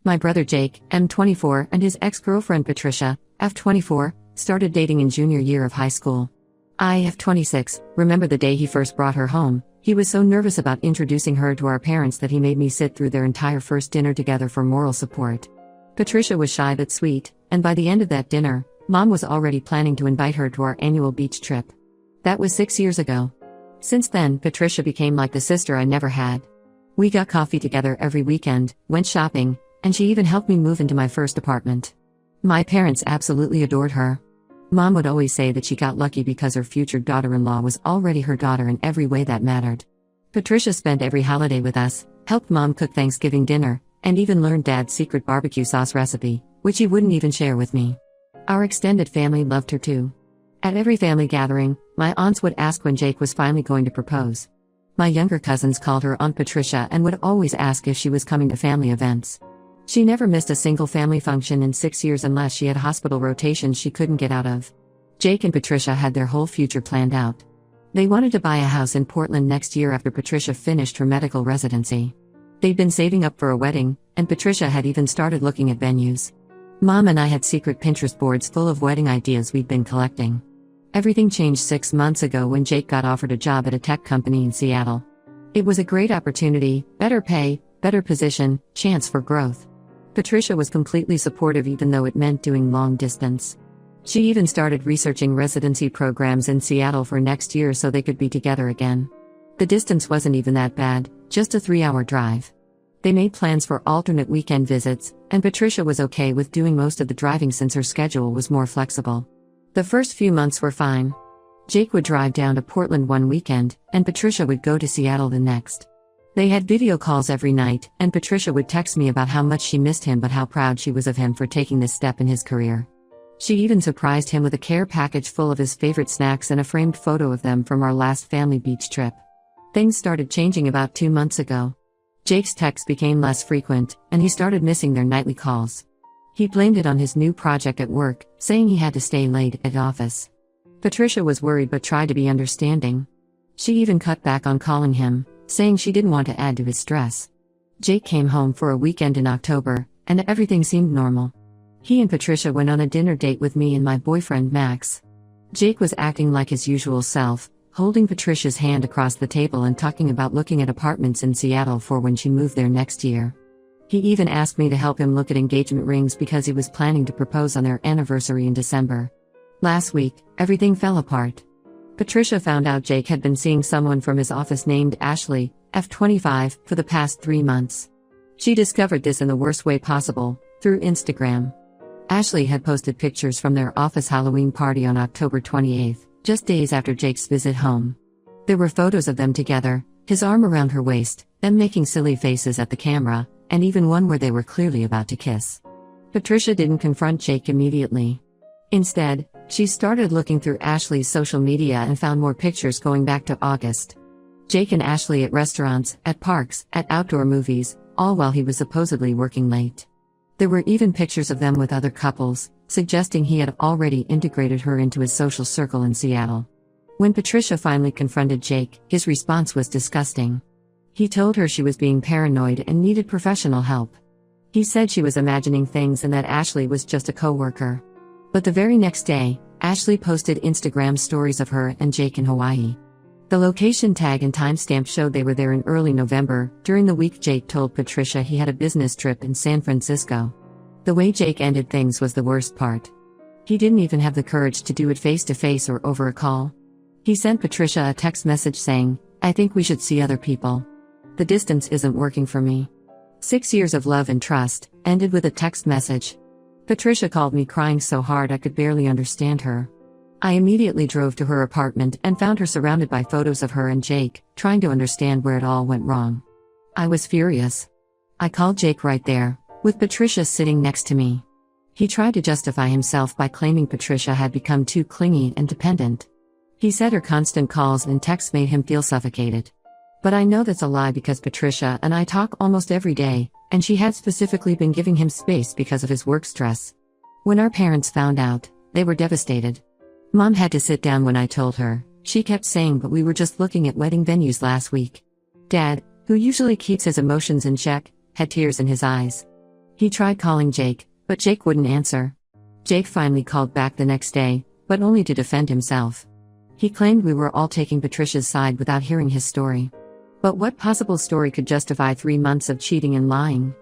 My brother Jake, M24, and his ex-girlfriend Patricia, F24, started dating in junior year of high school. I, F26, remember the day he first brought her home. He was so nervous about introducing her to our parents that he made me sit through their entire first dinner together for moral support. Patricia was shy but sweet, and by the end of that dinner, Mom was already planning to invite her to our annual beach trip. That was 6 years ago. Since then, Patricia became like the sister I never had. We got coffee together every weekend, went shopping, and she even helped me move into my first apartment. My parents absolutely adored her. Mom would always say that she got lucky because her future daughter-in-law was already her daughter in every way that mattered. Patricia spent every holiday with us, helped Mom cook Thanksgiving dinner, and even learned Dad's secret barbecue sauce recipe, which he wouldn't even share with me. Our extended family loved her too. At every family gathering, my aunts would ask when Jake was finally going to propose. My younger cousins called her Aunt Patricia and would always ask if she was coming to family events. She never missed a single family function in 6 years unless she had hospital rotations she couldn't get out of. Jake and Patricia had their whole future planned out. They wanted to buy a house in Portland next year after Patricia finished her medical residency. They'd been saving up for a wedding, and Patricia had even started looking at venues. Mom and I had secret Pinterest boards full of wedding ideas we'd been collecting. Everything changed 6 months ago when Jake got offered a job at a tech company in Seattle. It was a great opportunity, better pay, better position, chance for growth. Patricia was completely supportive even though it meant doing long distance. She even started researching residency programs in Seattle for next year so they could be together again. The distance wasn't even that bad, just a 3-hour drive. They made plans for alternate weekend visits, and Patricia was okay with doing most of the driving since her schedule was more flexible. The first few months were fine. Jake would drive down to Portland one weekend, and Patricia would go to Seattle the next. They had video calls every night, and Patricia would text me about how much she missed him but how proud she was of him for taking this step in his career. She even surprised him with a care package full of his favorite snacks and a framed photo of them from our last family beach trip. Things started changing about 2 months ago. Jake's texts became less frequent, and he started missing their nightly calls. He blamed it on his new project at work, saying he had to stay late at office. Patricia was worried but tried to be understanding. She even cut back on calling him, saying she didn't want to add to his stress. Jake came home for a weekend in October, and everything seemed normal. He and Patricia went on a dinner date with me and my boyfriend Max. Jake was acting like his usual self, holding Patricia's hand across the table and talking about looking at apartments in Seattle for when she moved there next year. He even asked me to help him look at engagement rings because he was planning to propose on their anniversary in December. Last week, everything fell apart. Patricia found out Jake had been seeing someone from his office named Ashley, F25, for the past 3 months. She discovered this in the worst way possible, through Instagram. Ashley had posted pictures from their office Halloween party on October 28th, just days after Jake's visit home. There were photos of them together, his arm around her waist, them making silly faces at the camera, and even one where they were clearly about to kiss. Patricia didn't confront Jake immediately. Instead, she started looking through Ashley's social media and found more pictures going back to August. Jake and Ashley at restaurants, at parks, at outdoor movies, all while he was supposedly working late. There were even pictures of them with other couples, suggesting he had already integrated her into his social circle in Seattle. When Patricia finally confronted Jake, his response was disgusting. He told her she was being paranoid and needed professional help. He said she was imagining things and that Ashley was just a coworker. But the very next day, Ashley posted Instagram stories of her and Jake in Hawaii. The location tag and timestamp showed they were there in early November. During the week, Jake told Patricia he had a business trip in San Francisco. The way Jake ended things was the worst part. He didn't even have the courage to do it face-to-face or over a call. He sent Patricia a text message saying, "I think we should see other people. The distance isn't working for me." 6 years of love and trust ended with a text message. Patricia called me crying so hard I could barely understand her. I immediately drove to her apartment and found her surrounded by photos of her and Jake, trying to understand where it all went wrong. I was furious. I called Jake right there, with Patricia sitting next to me. He tried to justify himself by claiming Patricia had become too clingy and dependent. He said her constant calls and texts made him feel suffocated. But I know that's a lie because Patricia and I talk almost every day, and she had specifically been giving him space because of his work stress. When our parents found out, they were devastated. Mom had to sit down when I told her. She kept saying, "But we were just looking at wedding venues last week." Dad, who usually keeps his emotions in check, had tears in his eyes. He tried calling Jake, but Jake wouldn't answer. Jake finally called back the next day, but only to defend himself. He claimed we were all taking Patricia's side without hearing his story. But what possible story could justify 3 months of cheating and lying?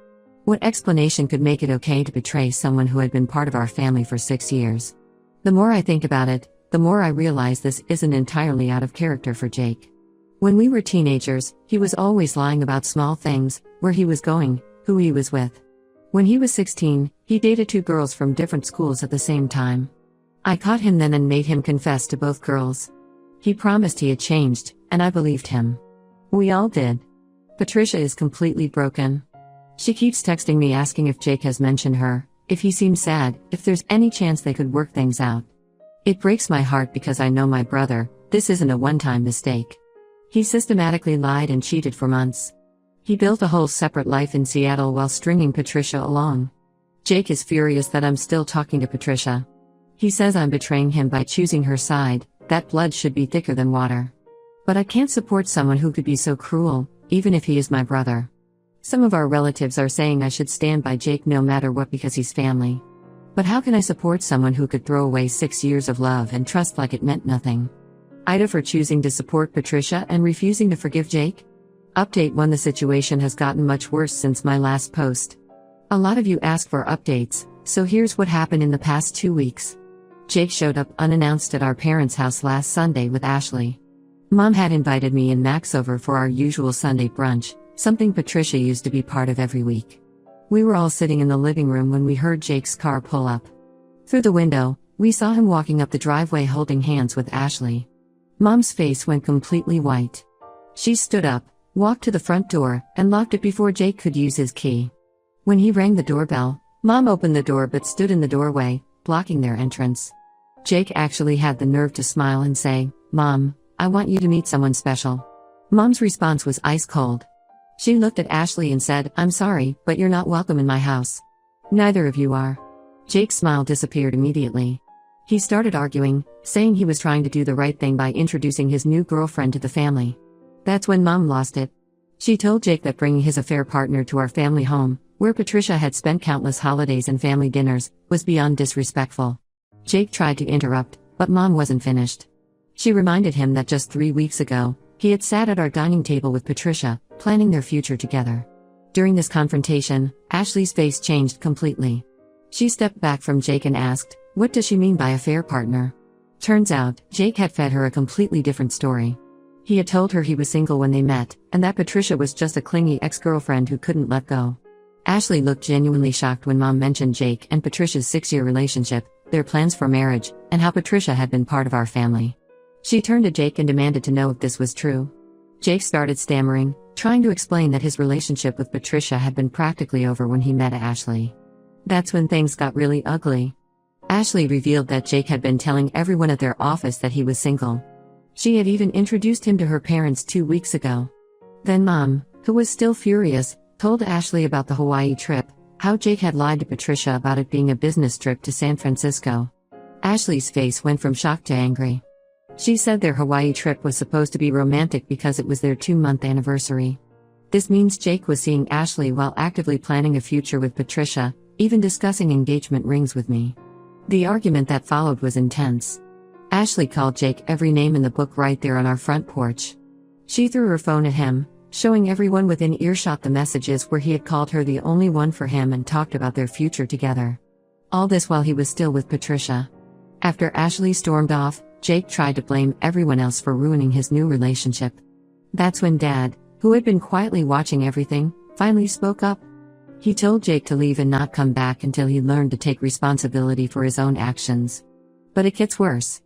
What explanation could make it okay to betray someone who had been part of our family for 6 years? The more I think about it, the more I realize this isn't entirely out of character for Jake. When we were teenagers, he was always lying about small things, where he was going, who he was with. When he was 16, he dated 2 girls from different schools at the same time. I caught him then and made him confess to both girls. He promised he had changed, and I believed him. We all did. Patricia is completely broken. She keeps texting me asking if Jake has mentioned her, if he seems sad, if there's any chance they could work things out. It breaks my heart because I know my brother, this isn't a one-time mistake. He systematically lied and cheated for months. He built a whole separate life in Seattle while stringing Patricia along. Jake is furious that I'm still talking to Patricia. He says I'm betraying him by choosing her side, that blood should be thicker than water. But I can't support someone who could be so cruel, even if he is my brother. Some of our relatives are saying I should stand by Jake no matter what because he's family. But how can I support someone who could throw away 6 years of love and trust like it meant nothing? Ida for choosing to support Patricia and refusing to forgive Jake? Update 1: The situation has gotten much worse since my last post. A lot of you ask for updates, so here's what happened in the past 2 weeks. Jake showed up unannounced at our parents' house last Sunday with Ashley. Mom had invited me and Max over for our usual Sunday brunch, something Patricia used to be part of every week. We were all sitting in the living room when we heard Jake's car pull up. Through the window, we saw him walking up the driveway holding hands with Ashley. Mom's face went completely white. She stood up, walked to the front door, and locked it before Jake could use his key. When he rang the doorbell, Mom opened the door but stood in the doorway, blocking their entrance. Jake actually had the nerve to smile and say, "Mom, I want you to meet someone special." Mom's response was ice cold. She looked at Ashley and said, "I'm sorry, but you're not welcome in my house. Neither of you are." Jake's smile disappeared immediately. He started arguing, saying he was trying to do the right thing by introducing his new girlfriend to the family. That's when Mom lost it. She told Jake that bringing his affair partner to our family home, where Patricia had spent countless holidays and family dinners, was beyond disrespectful. Jake tried to interrupt, but Mom wasn't finished. She reminded him that just 3 weeks ago, he had sat at our dining table with Patricia, planning their future together. During this confrontation, Ashley's face changed completely. She stepped back from Jake and asked, "What does she mean by affair partner?" Turns out, Jake had fed her a completely different story. He had told her he was single when they met, and that Patricia was just a clingy ex-girlfriend who couldn't let go. Ashley looked genuinely shocked when Mom mentioned Jake and Patricia's 6-year relationship, their plans for marriage, and how Patricia had been part of our family. She turned to Jake and demanded to know if this was true. Jake started stammering, trying to explain that his relationship with Patricia had been practically over when he met Ashley. That's when things got really ugly. Ashley revealed that Jake had been telling everyone at their office that he was single. She had even introduced him to her parents 2 weeks ago. Then Mom, who was still furious, told Ashley about the Hawaii trip, how Jake had lied to Patricia about it being a business trip to San Francisco. Ashley's face went from shock to angry. She said their Hawaii trip was supposed to be romantic because it was their 2-month anniversary. This means Jake was seeing Ashley while actively planning a future with Patricia, even discussing engagement rings with me. The argument that followed was intense. Ashley called Jake every name in the book right there on our front porch. She threw her phone at him, showing everyone within earshot the messages where he had called her the only one for him and talked about their future together. All this while he was still with Patricia. After Ashley stormed off, Jake tried to blame everyone else for ruining his new relationship. That's when Dad, who had been quietly watching everything, finally spoke up. He told Jake to leave and not come back until he learned to take responsibility for his own actions. But it gets worse.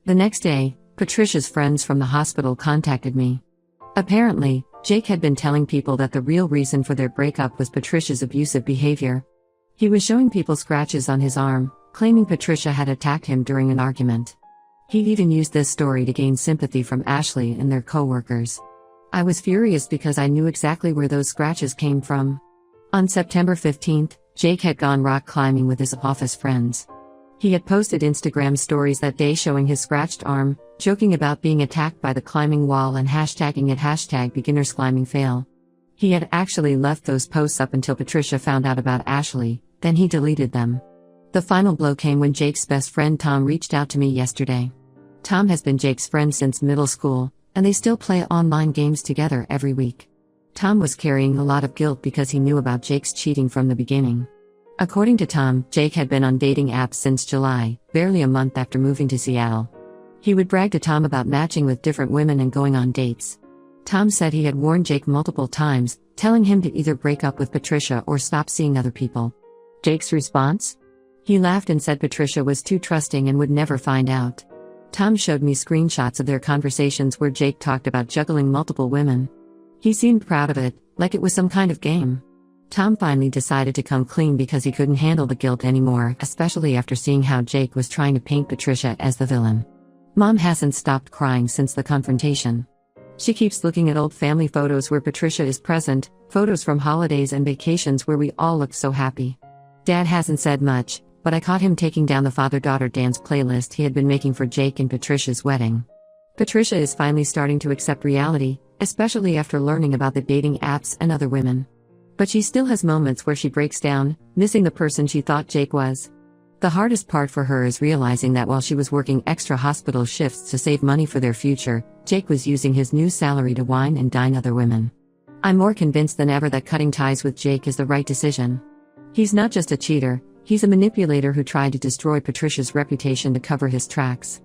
The next day, Patricia's friends from the hospital contacted me. Apparently, Jake had been telling people that the real reason for their breakup was Patricia's abusive behavior. He was showing people scratches on his arm, claiming Patricia had attacked him during an argument. He even used this story to gain sympathy from Ashley and their co-workers. I was furious because I knew exactly where those scratches came from. On September 15th, Jake had gone rock climbing with his office friends. He had posted Instagram stories that day showing his scratched arm, joking about being attacked by the climbing wall and hashtagging it #beginnersclimbingfail. He had actually left those posts up until Patricia found out about Ashley, then he deleted them. The final blow came when Jake's best friend Tom reached out to me yesterday. Tom has been Jake's friend since middle school, and they still play online games together every week. Tom was carrying a lot of guilt because he knew about Jake's cheating from the beginning. According to Tom, Jake had been on dating apps since July, barely a month after moving to Seattle. He would brag to Tom about matching with different women and going on dates. Tom said he had warned Jake multiple times, telling him to either break up with Patricia or stop seeing other people. Jake's response? He laughed and said Patricia was too trusting and would never find out. Tom showed me screenshots of their conversations where Jake talked about juggling multiple women. He seemed proud of it, like it was some kind of game. Tom finally decided to come clean because he couldn't handle the guilt anymore, especially after seeing how Jake was trying to paint Patricia as the villain. Mom hasn't stopped crying since the confrontation. She keeps looking at old family photos where Patricia is present, photos from holidays and vacations where we all looked so happy. Dad hasn't said much, but I caught him taking down the father-daughter dance playlist he had been making for Jake and Patricia's wedding. Patricia is finally starting to accept reality, especially after learning about the dating apps and other women. But she still has moments where she breaks down, missing the person she thought Jake was. The hardest part for her is realizing that while she was working extra hospital shifts to save money for their future, Jake was using his new salary to wine and dine other women. I'm more convinced than ever that cutting ties with Jake is the right decision. He's not just a cheater, he's a manipulator who tried to destroy Patricia's reputation to cover his tracks.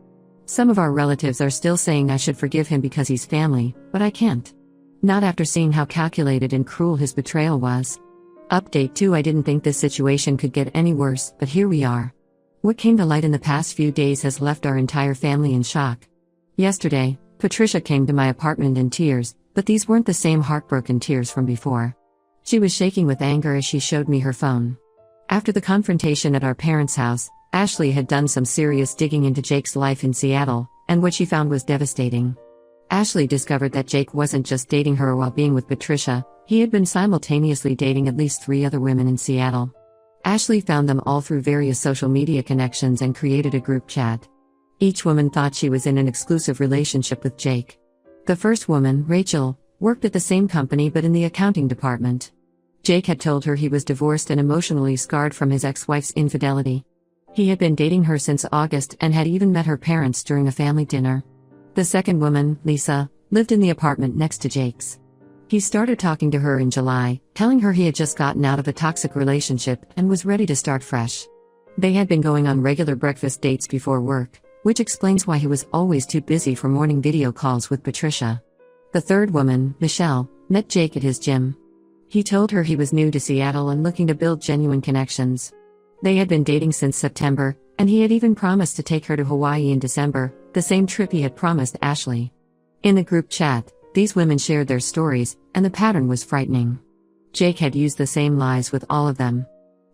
Some of our relatives are still saying I should forgive him because he's family, but I can't. Not after seeing how calculated and cruel his betrayal was. Update 2: I didn't think this situation could get any worse, but here we are. What came to light in the past few days has left our entire family in shock. Yesterday, Patricia came to my apartment in tears, but these weren't the same heartbroken tears from before. She was shaking with anger as she showed me her phone. After the confrontation at our parents' house, Ashley had done some serious digging into Jake's life in Seattle, and what she found was devastating. Ashley discovered that Jake wasn't just dating her while being with Patricia, he had been simultaneously dating at least 3 other women in Seattle. Ashley found them all through various social media connections and created a group chat. Each woman thought she was in an exclusive relationship with Jake. The first woman, Rachel, worked at the same company but in the accounting department. Jake had told her he was divorced and emotionally scarred from his ex-wife's infidelity. He had been dating her since August and had even met her parents during a family dinner. The second woman, Lisa, lived in the apartment next to Jake's. He started talking to her in July, telling her he had just gotten out of a toxic relationship and was ready to start fresh. They had been going on regular breakfast dates before work, which explains why he was always too busy for morning video calls with Patricia. The third woman, Michelle, met Jake at his gym. He told her he was new to Seattle and looking to build genuine connections. They had been dating since September, and he had even promised to take her to Hawaii in December, the same trip he had promised Ashley. In the group chat, these women shared their stories, and the pattern was frightening. Jake had used the same lies with all of them.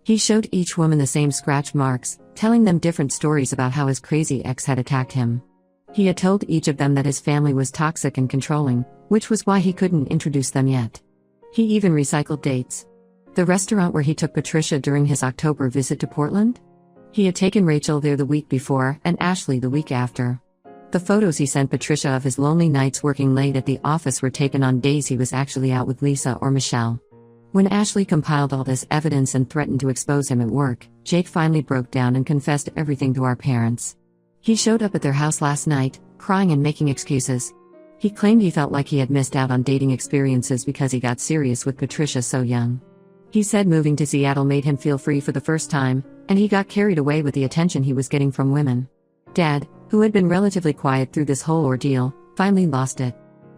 He showed each woman the same scratch marks, telling them different stories about how his crazy ex had attacked him. He had told each of them that his family was toxic and controlling, which was why he couldn't introduce them yet. He even recycled dates. The restaurant where he took Patricia during his October visit to Portland? He had taken Rachel there the week before and Ashley the week after. The photos he sent Patricia of his lonely nights working late at the office were taken on days he was actually out with Lisa or Michelle. When Ashley compiled all this evidence and threatened to expose him at work, Jake finally broke down and confessed everything to our parents. He showed up at their house last night, crying and making excuses. He claimed he felt like he had missed out on dating experiences because he got serious with Patricia so young. He said moving to Seattle made him feel free for the first time, and he got carried away with the attention he was getting from women. Dad, who had been relatively quiet through this whole ordeal, finally lost it.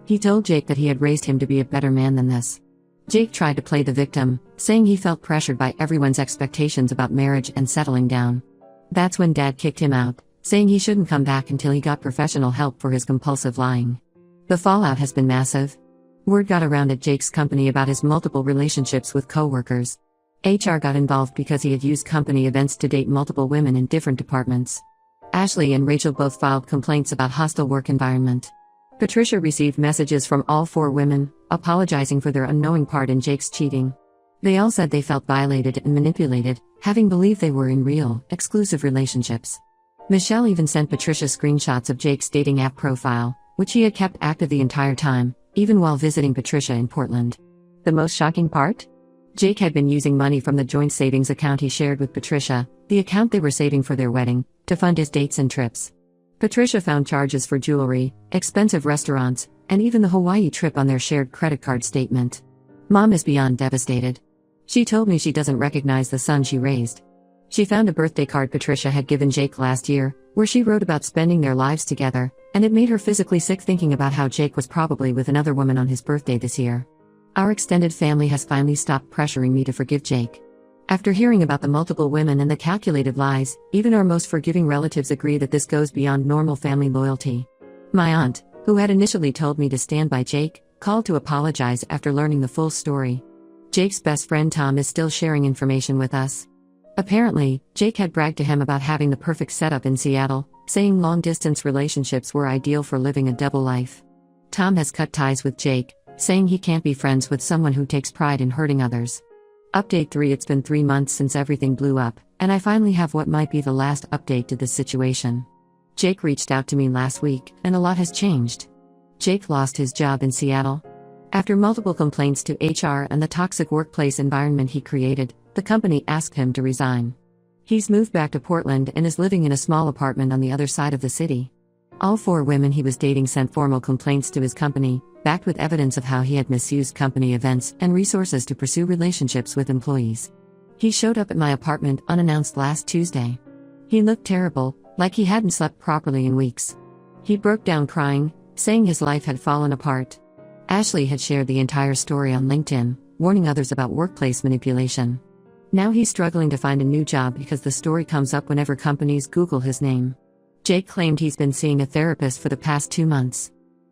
He told Jake that he had raised him to be a better man than this. Jake tried to play the victim, saying he felt pressured by everyone's expectations about marriage and settling down. That's when Dad kicked him out, saying he shouldn't come back until he got professional help for his compulsive lying. The fallout has been massive. Word got around at Jake's company about his multiple relationships with coworkers. HR got involved because he had used company events to date multiple women in different departments. Ashley and Rachel both filed complaints about hostile work environment. Patricia received messages from all 4 women, apologizing for their unknowing part in Jake's cheating. They all said they felt violated and manipulated, having believed they were in real, exclusive relationships. Michelle even sent Patricia screenshots of Jake's dating app profile, which he had kept active the entire time, even while visiting Patricia in Portland. The most shocking part? Jake had been using money from the joint savings account he shared with Patricia, the account they were saving for their wedding, to fund his dates and trips. Patricia found charges for jewelry, expensive restaurants, and even the Hawaii trip on their shared credit card statement. Mom is beyond devastated. She told me she doesn't recognize the son she raised. She found a birthday card Patricia had given Jake last year, where she wrote about spending their lives together, and it made her physically sick thinking about how Jake was probably with another woman on his birthday this year. Our extended family has finally stopped pressuring me to forgive Jake. After hearing about the multiple women and the calculated lies, even our most forgiving relatives agree that this goes beyond normal family loyalty. My aunt, who had initially told me to stand by Jake, called to apologize after learning the full story. Jake's best friend Tom is still sharing information with us. Apparently, Jake had bragged to him about having the perfect setup in Seattle, saying long-distance relationships were ideal for living a double life. Tom has cut ties with Jake, saying he can't be friends with someone who takes pride in hurting others. Update 3: It's been 3 months since everything blew up, and I finally have what might be the last update to this situation. Jake reached out to me last week, and a lot has changed. Jake lost his job in Seattle. After multiple complaints to HR and the toxic workplace environment he created, the company asked him to resign. He's moved back to Portland and is living in a small apartment on the other side of the city. All 4 women he was dating sent formal complaints to his company, backed with evidence of how he had misused company events and resources to pursue relationships with employees. He showed up at my apartment unannounced last Tuesday. He looked terrible, like he hadn't slept properly in weeks. He broke down crying, saying his life had fallen apart. Ashley had shared the entire story on LinkedIn, warning others about workplace manipulation. Now he's struggling to find a new job because the story comes up whenever companies Google his name. Jake claimed he's been seeing a therapist for the past 2 months.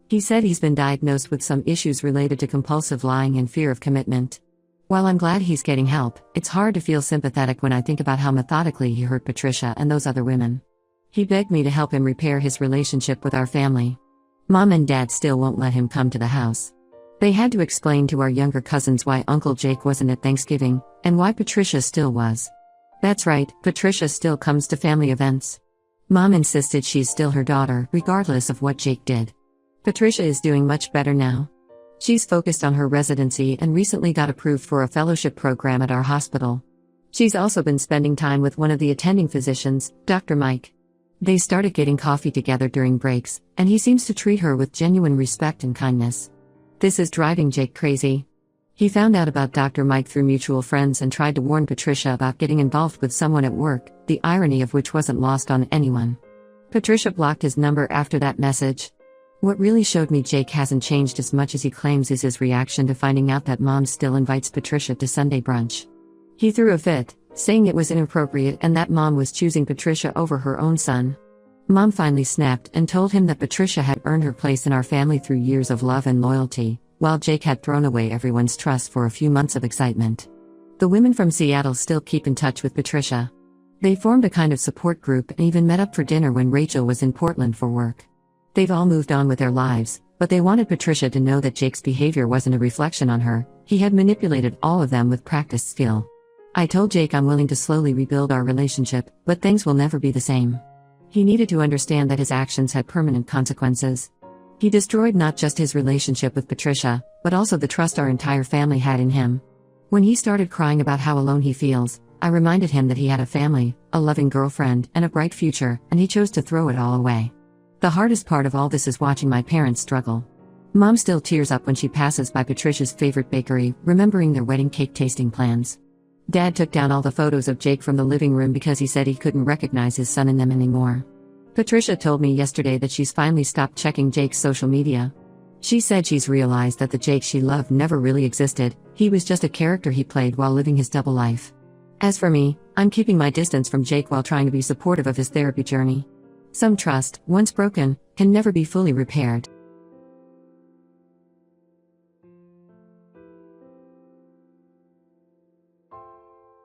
He said he's been diagnosed with some issues related to compulsive lying and fear of commitment. While I'm glad he's getting help, it's hard to feel sympathetic when I think about how methodically he hurt Patricia and those other women. He begged me to help him repair his relationship with our family. Mom and Dad still won't let him come to the house. They had to explain to our younger cousins why Uncle Jake wasn't at Thanksgiving, and why Patricia still was. That's right, Patricia still comes to family events. Mom insisted she's still her daughter, regardless of what Jake did. Patricia is doing much better now. She's focused on her residency and recently got approved for a fellowship program at our hospital. She's also been spending time with one of the attending physicians, Dr. Mike. They started getting coffee together during breaks, and he seems to treat her with genuine respect and kindness. This is driving Jake crazy. He found out about Dr. Mike through mutual friends and tried to warn Patricia about getting involved with someone at work, the irony of which wasn't lost on anyone. Patricia blocked his number after that message. What really showed me Jake hasn't changed as much as he claims is his reaction to finding out that Mom still invites Patricia to Sunday brunch. He threw a fit, saying it was inappropriate and that Mom was choosing Patricia over her own son. Mom finally snapped and told him that Patricia had earned her place in our family through years of love and loyalty, while Jake had thrown away everyone's trust for a few months of excitement. The women from Seattle still keep in touch with Patricia. They formed a kind of support group and even met up for dinner when Rachel was in Portland for work. They've all moved on with their lives, but they wanted Patricia to know that Jake's behavior wasn't a reflection on her. He had manipulated all of them with practiced skill. I told Jake I'm willing to slowly rebuild our relationship, but things will never be the same. He needed to understand that his actions had permanent consequences. He destroyed not just his relationship with Patricia, but also the trust our entire family had in him. When he started crying about how alone he feels, I reminded him that he had a family, a loving girlfriend, and a bright future, and he chose to throw it all away. The hardest part of all this is watching my parents struggle. Mom still tears up when she passes by Patricia's favorite bakery, remembering their wedding cake tasting plans. Dad took down all the photos of Jake from the living room because he said he couldn't recognize his son in them anymore. Patricia told me yesterday that she's finally stopped checking Jake's social media. She said she's realized that the Jake she loved never really existed, he was just a character he played while living his double life. As for me, I'm keeping my distance from Jake while trying to be supportive of his therapy journey. Some trust, once broken, can never be fully repaired.